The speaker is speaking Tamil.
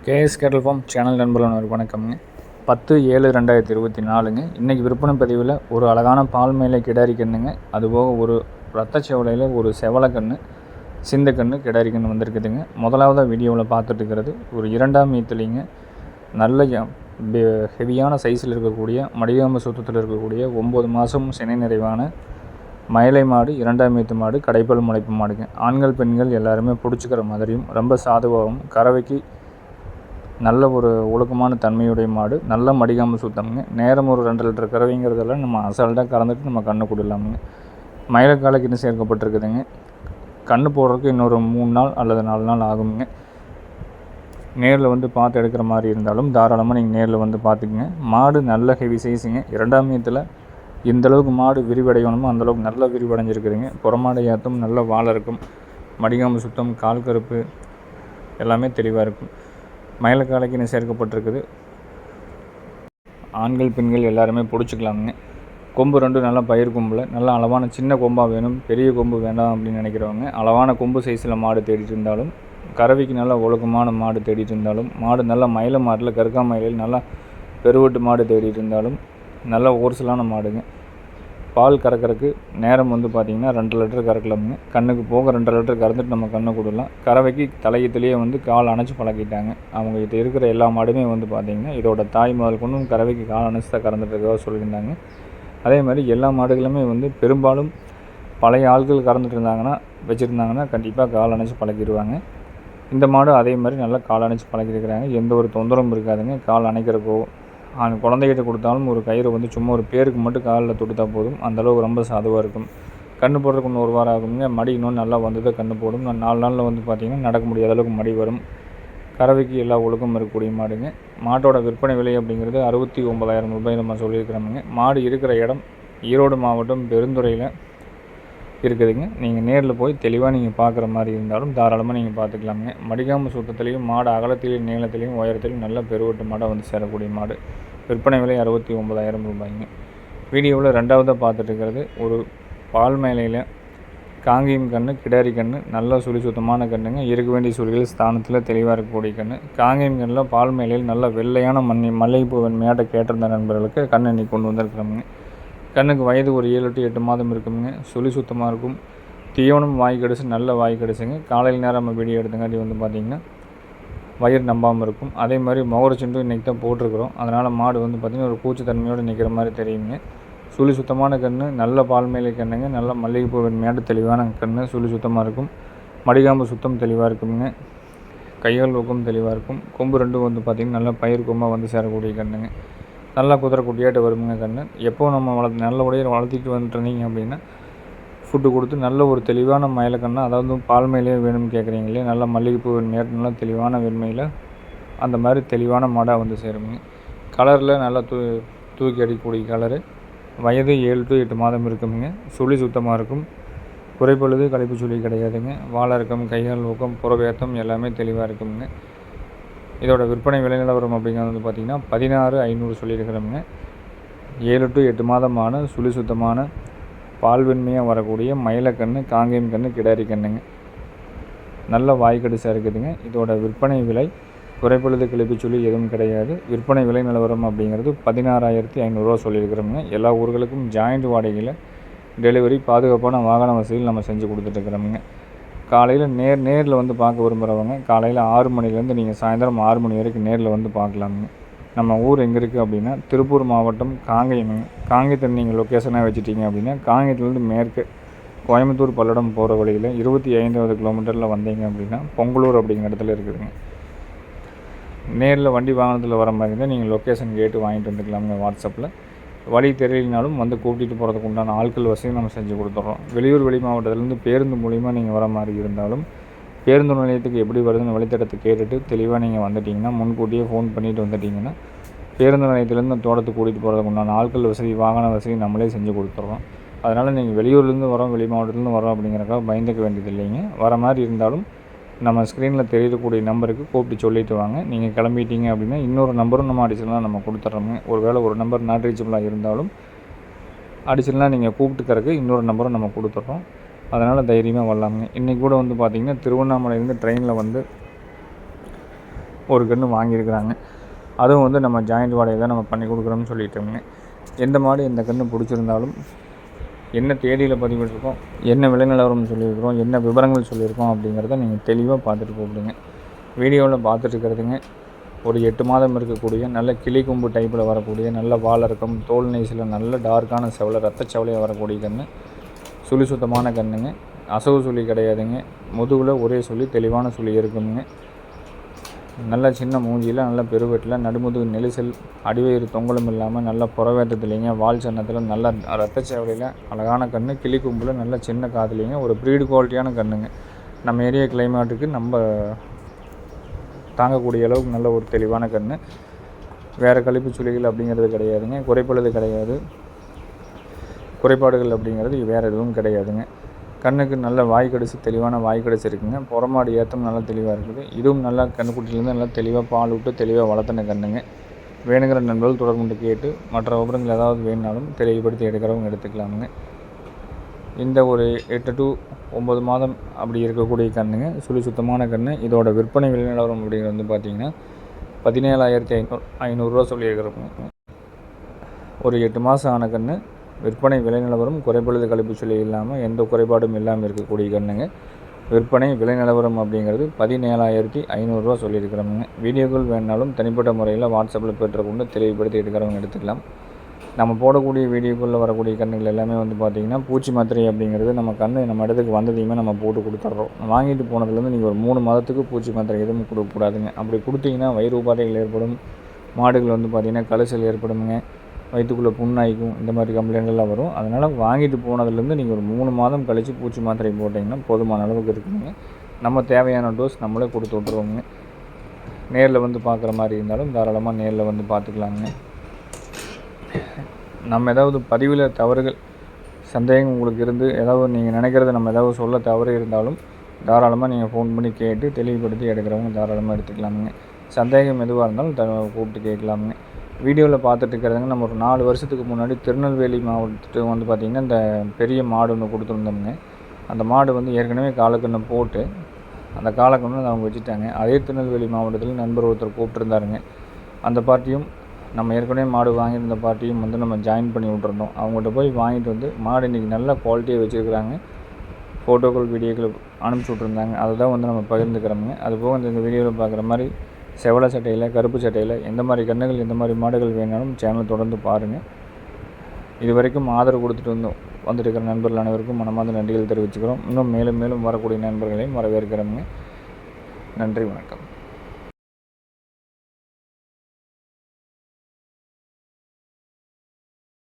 கேஎஸ் கேட்டல் ஃபார்ம் சேனல் நண்பர்களுக்கு வணக்கம்ங்க. 10/7/2024ங்க. இன்றைக்கி விற்பனை பதிவில் ஒரு அழகான பால் மேலே கிடாரி கண்ணுங்க, அதுபோக ஒரு ரத்த செவலையில் ஒரு செவலக்கன்று சிந்தக்கன்று கிடாரி கன்று வந்திருக்குதுங்க. முதலாவதாக வீடியோவில் பார்த்துட்டு இருக்கிறது ஒரு 2ஆம் ஈத்துலிங்க. நல்ல ஹெவியான சைஸில் இருக்கக்கூடிய மடிகாம்பு சுத்தத்தில் இருக்கக்கூடிய 9 மாதம் சினை நிறைவான மயிலை மாடு, 2ஆம் ஈத்து மாடு, கடைப்பல் முளைப்பு மாடுங்க. ஆண்கள் பெண்கள் எல்லாருமே பிடிச்சிக்கிற மாதிரியும் ரொம்ப சாதுவாகவும் கறவைக்கு நல்ல ஒரு ஒழுக்கமான தன்மையுடைய மாடு, நல்ல மடிகாம்பு சுத்தம்ங்க. நேரம் ஒரு 2 லிட்டர் கறவைங்கிறதெல்லாம் நம்ம அசால்ட்டாக கறந்துட்டு நம்ம கன்று கொடுக்கலாமுங்க. மயிலக்காலைக்கு இன்னும் சேர்க்கப்பட்டிருக்குதுங்க. கன்று போடுறதுக்கு இன்னொரு 3 நாள் அல்லது 4 நாள் ஆகுங்க. நேரில் வந்து பார்த்து எடுக்கிற மாதிரி இருந்தாலும் தாராளமாக நீங்கள் நேரில் வந்து பார்த்துக்குங்க. மாடு நல்ல ஹெவி சைஸுங்க. 2ஆம் ஈத்தில் எந்தளவுக்கு மாடு விரிவடையணுமோ அந்தளவுக்கு நல்லா விரிவடைஞ்சிருக்குதுங்க. புறமாடை ஏற்றம் நல்ல வாழை இருக்கும். மடிகாம்பு சுத்தம், கால் கருப்பு எல்லாமே தெளிவாக இருக்கும். மயிலக்காலைக்கு இன்னும் சேர்க்கப்பட்டிருக்குது. ஆண்கள் பெண்கள் எல்லாருமே பிடிச்சிக்கலாமுங்க. கொம்பு 2 நல்லா பயிர் கொம்பில் நல்லா அளவான சின்ன கொம்பாக வேணும், பெரிய கொம்பு வேண்டாம் அப்படின்னு நினைக்கிறவங்க அளவான கொம்பு சைஸில் மாடு தேடிட்டு இருந்தாலும், கறவைக்கு நல்லா ஒழுக்கமான மாடு தேடிட்டு இருந்தாலும், மாடு நல்லா மயில மாட்டில் கருக்கா மயிலில் நல்லா பெருவெட்டு மாடு தேடிட்டு இருந்தாலும் நல்ல ஓர்சலான மாடுங்க. பால் கறக்கிறதுக்கு நேரம் வந்து பார்த்திங்கன்னா 2 லிட்டர் கறக்கலாமுங்க. கண்ணுக்கு போக 2 லிட்டர் கறந்துட்டு நம்ம கண்ணை கொடுக்கலாம். கறவைக்கு தலையத்துலேயே வந்து கால் அணைச்சி பழக்கிட்டாங்க. அவங்ககிட்ட இருக்கிற எல்லா மாடுமே வந்து பார்த்திங்கன்னா இதோட தாய் முதல் கொண்டும் கறவைக்கு கால் அணைச்சி தான் கறந்துட்டு இருக்கதாக சொல்லியிருந்தாங்க. அதே மாதிரி எல்லா மாடுகளுமே வந்து பெரும்பாலும் பழைய ஆட்கள் கறந்துட்டு இருந்தாங்கன்னா வச்சுருந்தாங்கன்னா கண்டிப்பாக கால் அணைச்சி பழக்கிடுவாங்க. இந்த மாடு அதே மாதிரி நல்லா கால் அணைச்சி பழக்கிருக்கிறாங்க. எந்த ஒரு தொந்தரவும் இருக்காதுங்க. கால் அணைக்கிறக்கோ குழந்தைகிட்ட கொடுத்தாலும் ஒரு கயிறு வந்து சும்மா ஒரு பேருக்கு மட்டும் காலில் தொடுத்தா போதும். அந்தளவுக்கு ரொம்ப சாதுவாக இருக்கும். கன்று போடுறதுக்கு இன்னும் 1 வாரம் ஆகுங்க. மடி இன்னும் நல்லா வந்து தான் கன்று போடும். 4 நாளில் வந்து பார்த்திங்கன்னா நடக்க முடியாத அளவுக்கு மடி வரும். கறவைக்கு எல்லா ஒழுக்கம் இருக்கக்கூடிய மாடுங்க. மாட்டோட விற்பனை விலை அப்படிங்கிறது 69,000 ரூபாய் நம்ம சொல்லியிருக்கிறோமுங்க. மாடு இருக்கிற இடம் ஈரோடு மாவட்டம் பெருந்துறையில் இருக்குதுங்க. நீங்கள் நேரில் போய் தெளிவாக நீங்கள் பார்க்குற மாதிரி இருந்தாலும் தாராளமாக நீங்கள் பார்த்துக்கலாமுங்க. மடிகாம்பு சுத்தத்துலேயும் மாடு அகலத்திலையும் நீளத்திலையும் உயரத்திலையும் நல்ல பெருவெட்டு மாடாக வந்து சேரக்கூடிய மாடு. விற்பனை விலை 69,000 ரூபாய்ங்க. வீடியோவில் 2ஆவதாக பார்த்துட்டு இருக்கிறது ஒரு பால் மேலையில் காங்கேயம் கன்று கிடாரி கன்று நல்ல சுழி சுத்தமான கன்றுங்க. இருக்க வேண்டிய சுழிகள் ஸ்தானத்தில் தெளிவாக இருக்கக்கூடிய கன்று. காங்கேயம் கன்றில் பால் மேலையில் நல்ல வெள்ளையான மல்லிகைப்பூ வெண்மையாட்ட கேட்டிருந்த நண்பர்களுக்கு கன்று இன்னைக்கு கொண்டு வந்திருக்கிறோமுங்க. கண்ணுக்கு வயது ஒரு 7 to 8 மாதம் இருக்குங்க. சுழி சுத்தமாக இருக்கும். தீவனம் வாய் கடிச்சு நல்ல வாய் கடிச்சுங்க. காலையில் நேரம் நம்ம வீடியோ எடுத்தங்காட்டி வந்து பார்த்திங்கன்னா வயிறு நம்பாமல் இருக்கும். அதே மாதிரி முகரச்சுண்டும் இன்றைக்கி தான் போட்டிருக்கிறோம். அதனால் மாடு வந்து பார்த்திங்கன்னா ஒரு பூச்சித்தன்மையோடு நிற்கிற மாதிரி தெரியுங்க. சுழி சுத்தமான கன்று, நல்ல பால் மேலே கண்ணுங்க. நல்ல மல்லிகைப்பூ வெண்மையாட்டு தெளிவான கன்று. சுழி சுத்தமாக இருக்கும். மடிகாம்பு சுத்தம் தெளிவாக இருக்குங்க. கைகள் ஊக்கம் தெளிவாக இருக்கும். கொம்பு 2 வந்து பார்த்திங்கன்னா நல்லா பயிர் கொம்பாக வந்து சேரக்கூடிய கண்ணுங்க. நல்லா குதிரை குட்டியாட்டு வருமுங்க கன்று. எப்போ நம்ம நல்லபடியாக வளர்த்திட்டு வந்துட்டுருந்தீங்க அப்படின்னா ஃபுட்டு கொடுத்து நல்ல ஒரு தெளிவான மயிலக்கண்ணா, அதாவது பால் மேலே வேணும்னு கேட்குறீங்களே, நல்ல மல்லிகைப்பூ வெண்மையாட்டு நல்லா தெளிவான வெண்மையில் அந்த மாதிரி தெளிவான மாடாக வந்து சேருங்க. கலரில் நல்லா தூக்கி அடிக்கக்கூடிய கலரு. வயது 7 to 8 மாதம் இருக்குங்க. சுழி சுத்தமாக இருக்கும். குறைப்பொழுது கழிப்பு சுழி கிடையாதுங்க. வாழை இறக்கம், கைகால் ஊக்கம், புறவேத்தம் எல்லாமே தெளிவாக இருக்குங்க. இதோட விற்பனை விலை நிலவரம் அப்படிங்கிறது வந்து பார்த்திங்கன்னா 16,500 சொல்லியிருக்கிறோமுங்க. 7 to 8 மாதமான சுழி சுத்தமான பால் வெண்மையாக வரக்கூடிய மயிலக்கன்று காங்கேயம் கன்று கிடாரி கன்றுங்க. நல்ல வாய்க்கடிசாக இருக்குதுங்க. இதோட விற்பனை விலை குறைப்பொழுது கிளப்பி சொல்லி எதுவும் கிடையாது. விற்பனை விலை நிலவரம் அப்படிங்கிறது 16,500 ரூபா சொல்லியிருக்கிறோமுங்க. எல்லா ஊர்களுக்கும் ஜாயிண்ட் வாடகையில் டெலிவரி பாதுகாப்பான வாகன வசதியில் நம்ம செஞ்சு கொடுத்துட்ருக்குறோமுங்க. காலையில் நேரில் வந்து பார்க்க விரும்புகிறவங்க காலையில் 6 மணிலேருந்து நீங்கள் சாயந்தரம் 6 மணி வரைக்கும் நேரில் வந்து பார்க்கலாமுங்க. நம்ம ஊர் எங்கே இருக்குது அப்படின்னா திருப்பூர் மாவட்டம் காங்கேயமுங்க. காங்கேயத்தை நீங்கள் லொக்கேஷனாக வச்சுட்டிங்க அப்படின்னா காங்கேயத்துலேருந்து மேற்கு கோயம்புத்தூர் பல்லடம் போகிற வழியில் 25வது கிலோமீட்டரில் வந்தீங்க அப்படின்னா பொங்கலூர் அப்படிங்கிற இடத்துல இருக்குதுங்க. நேரில் வண்டி வாகனத்தில் வர மாதிரி இருந்தால் நீங்கள் லொக்கேஷன் கேட்டு வாங்கிட்டு வந்துக்கலாமுங்க. வாட்ஸ்அப்பில் வழி தெரியலனாலும் வந்து கூட்டிகிட்டு போகிறதுக்கு உண்டான ஆட்கள் வசதியும் நம்ம செஞ்சு கொடுத்துட்றோம். வெளியூர் வெளி மாவட்டத்திலேருந்து பேருந்து மூலிமா நீங்கள் வர மாதிரி இருந்தாலும் பேருந்து நிலையத்துக்கு எப்படி வருதுன்னு வழித்தடத்தை கேட்டுட்டு தெளிவாக நீங்கள் வந்துட்டிங்கன்னா முன்கூட்டியே ஃபோன் பண்ணிவிட்டு வந்துட்டிங்கன்னா பேருந்து நிலையத்திலேருந்து தோட்டத்துக்கு கூட்டிகிட்டு போகிறதுக்கு உண்டான ஆட்கள் வசதி வாகன வசதி நம்மளே செஞ்சு கொடுத்துட்றோம். அதனால் நீங்கள் வெளியூர்லேருந்து வரோம், வெளி மாவட்டத்துலேருந்து வரோம் அப்படிங்கிறக்காக பயந்துக்க வேண்டியது இல்லைங்க. வர மாதிரி இருந்தாலும் நம்ம ஸ்க்ரீனில் தெரியக்கூடிய நம்பருக்கு கூப்பிட்டு சொல்லிட்டு வாங்க. நீங்கள் கிளம்பிட்டீங்க அப்படின்னா இன்னொரு நம்பரும் நம்ம அடிஷனலாக நம்ம கொடுத்துட்றோங்க. ஒரு நம்பர் நாட் ரீச்சபிளாக இருந்தாலும் அடிஷனலாக நீங்கள் கூப்பிட்டுக்கறக்கு இன்னொரு நம்பரும் நம்ம கொடுத்துட்றோம். அதனால் தைரியமாக வரலாமுங்க. இன்றைக்கி கூட வந்து பார்த்திங்கன்னா திருவண்ணாமலையிலேருந்து ட்ரெயினில் வந்து ஒரு கன்று வாங்கியிருக்கிறாங்க. அதுவும் வந்து நம்ம ஜாயிண்ட் வாடகை தான் நம்ம பண்ணி கொடுக்குறோம்னு சொல்லிட்டோங்க. எந்த மாடு எந்த கன்று பிடிச்சிருந்தாலும் என்ன தேதியில் பதிவிட்டிருக்கோம், என்ன விலை நிலவரம் சொல்லியிருக்கிறோம், என்ன விவரங்கள் சொல்லியிருக்கோம் அப்படிங்கிறத நீங்கள் தெளிவாக பார்த்துட்டு போடுங்க. வீடியோவில் பார்த்துட்டு இருக்கிறதுங்க ஒரு 8 மாதம் இருக்கக்கூடிய நல்ல கிளி கொம்பு டைப்பில் வரக்கூடிய நல்ல வால் இறக்கம், தோல் நெய்ஸில் நல்ல டார்க்கான செவலை ரத்த செவலையாக வரக்கூடிய கன்று, சுழி சுத்தமான கன்றுங்க. அசவு சுழி கிடையாதுங்க. முதுகில் ஒரே சுழி தெளிவான சுழி இருக்குங்க. நல்ல சின்ன மூஞ்சியில் நல்ல பெருவெட்டில் நடுமுதுகு நெரிசல் அடிவயிறு தொங்கலும் இல்லாமல் நல்ல புறவேற்றத்துலேங்க வால் சன்னத்தில் நல்ல ரத்த சேவலையில் அழகான கன்று, கிளி கொம்பில் நல்ல சின்ன காதுலேங்க ஒரு ப்ரீடு குவாலிட்டியான கன்றுங்க. நம்ம ஏரியா கிளைமேட்டுக்கு நம்ம தாங்கக்கூடிய அளவுக்கு நல்ல ஒரு தெளிவான கன்று. வேறு கழிப்பு சுழிகள் அப்படிங்கிறது கிடையாதுங்க. குறைப்பழுது கிடையாது. குறைபாடுகள் அப்படிங்கிறது வேறு எதுவும் கிடையாதுங்க. கண்ணுக்கு நல்ல வாய்க்கடிச்சு தெளிவான வாய்க்கடிச்சு இருக்குங்க. புறமாடு ஏற்றம் நல்லா தெளிவாக இருக்குது. இதுவும் நல்லா கண்ணுக்குட்டிலேருந்து நல்லா தெளிவாக பால் விட்டு தெளிவாக வளர்த்துன கண்ணுங்க. வேணுங்கிற நண்பர்கள் தொடர்பு கேட்டு மற்ற விவரங்கள் ஏதாவது வேணுனாலும் தெளிவுபடுத்தி எடுக்கிறவங்க எடுத்துக்கலாமுங்க. இந்த ஒரு 8 to 9 மாதம் அப்படி இருக்கக்கூடிய கண்ணுங்க, சுழி சுத்தமான கன்று. இதோட விற்பனை விலை நிலவரம் அப்படிங்கிறது வந்து பார்த்திங்கன்னா 17,500 சொல்லியிருக்கிறோங்க. ஒரு 8 மாதம் ஆன கன்று. விற்பனை விலை நிலவரம் குறைபழுது கழிப்பு சுழி இல்லாமல் எந்த குறைபாடும் இல்லாமல் இருக்கக்கூடிய கண்ணுங்க. விற்பனை விலை நிலவரம் அப்படிங்கிறது 17,500 சொல்லியிருக்கிறோமுங்க. வீடியோக்கள் வேணாலும் தனிப்பட்ட முறையில் வாட்ஸ்அப்பில் பெற்றுக்கொண்டு தெளிவுபடுத்தி எடுக்கிறவங்க எடுத்துக்கலாம். நம்ம போடக்கூடிய வீடியோக்குள்ளே வரக்கூடிய கன்றுகள் எல்லாமே வந்து பார்த்திங்கன்னா பூச்சி மாத்திரை அப்படிங்கிறது நம்ம நம்ம இடத்துக்கு வந்ததையுமே நம்ம போட்டு கொடுத்துட்றோம். வாங்கிட்டு போனதுலேருந்து நீங்கள் ஒரு 3 மாதத்துக்கு பூச்சி மாத்திரை எதுவும் கொடுக்கக்கூடாதுங்க. அப்படி கொடுத்தீங்கன்னா வயிறு உபாதைகள் ஏற்படும். மாடுகள் வந்து பார்த்திங்கன்னா கழிச்சல் ஏற்படுமுங்க. வயிற்றுக்குள்ளே புண்ணாய்க்கும். இந்த மாதிரி கம்ப்ளைண்ட்லாம் வரும். அதனால் வாங்கிட்டு போனதுலேருந்து நீங்கள் ஒரு 3 மாதம் கழித்து பூச்சி மாத்திரை போட்டிங்கன்னா போதுமான அளவுக்கு இருக்குதுங்க. நம்ம தேவையான டோஸ் நம்மளே கொடுத்து விட்ருவோங்க. நேரில் வந்து பார்க்குற மாதிரி இருந்தாலும் தாராளமாக நேரில் வந்து பார்த்துக்கலாங்க. நம்ம ஏதாவது பதிவில் தவறுகள் சந்தேகம் உங்களுக்கு இருந்து ஏதாவது நீங்கள் நினைக்கிறத நம்ம ஏதாவது சொல்ல தவறு இருந்தாலும் தாராளமாக நீங்கள் ஃபோன் பண்ணி கேட்டு தெளிவுபடுத்தி எடுக்கிறவங்க தாராளமாக எடுத்துக்கலாமுங்க. சந்தேகம் எதுவாக இருந்தாலும் கூப்பிட்டு கேட்கலாமுங்க. வீடியோவில் பார்த்துட்டு இருக்கிறதுங்க நம்ம ஒரு 4 வருஷத்துக்கு முன்னாடி திருநெல்வேலி மாவட்டத்துக்கு வந்து பார்த்திங்கன்னா இந்த பெரிய மாடு ஒன்று கொடுத்துருந்தோம்ங்க. அந்த மாடு வந்து ஏற்கனவே காலக்கண்ணை போட்டு அந்த காலக்கண்ணை அவங்க வச்சுட்டாங்க. அதே திருநெல்வேலி மாவட்டத்தில் நண்பர் ஒருத்தர் கூப்பிட்டுருந்தாருங்க. அந்த பார்ட்டியும் நம்ம ஏற்கனவே மாடு வாங்கியிருந்த பார்ட்டியும் வந்து நம்ம ஜாயின் பண்ணி விட்டுருந்தோம். அவங்கள்ட்ட போய் வாங்கிட்டு வந்து மாடு இன்றைக்கி நல்ல குவாலிட்டியாக வச்சுருக்குறாங்க. ஃபோட்டோக்கள் வீடியோக்கள் அனுப்பிச்சி விட்ருந்தாங்க. அதை தான் வந்து நம்ம பகிர்ந்துக்கிறோமுங்க. அதுபோக இந்த வீடியோவில் பார்க்குற மாதிரி செவலை சட்டையில் கருப்பு சட்டையில் எந்த மாதிரி கன்றுகள் எந்த மாதிரி மாடுகள் வேணாலும் சேனல் தொடர்ந்து பாருங்கள். இது வரைக்கும் ஆதரவு கொடுத்துட்டு வந்துருக்கிற நண்பர்கள் அனைவருக்கும் மனமார்ந்த நன்றிகள் தெரிவிச்சுக்கிறோம். இன்னும் மேலும் மேலும் வரக்கூடிய நண்பர்களையும் வரவேற்கிறோமுங்க. நன்றி, வணக்கம்.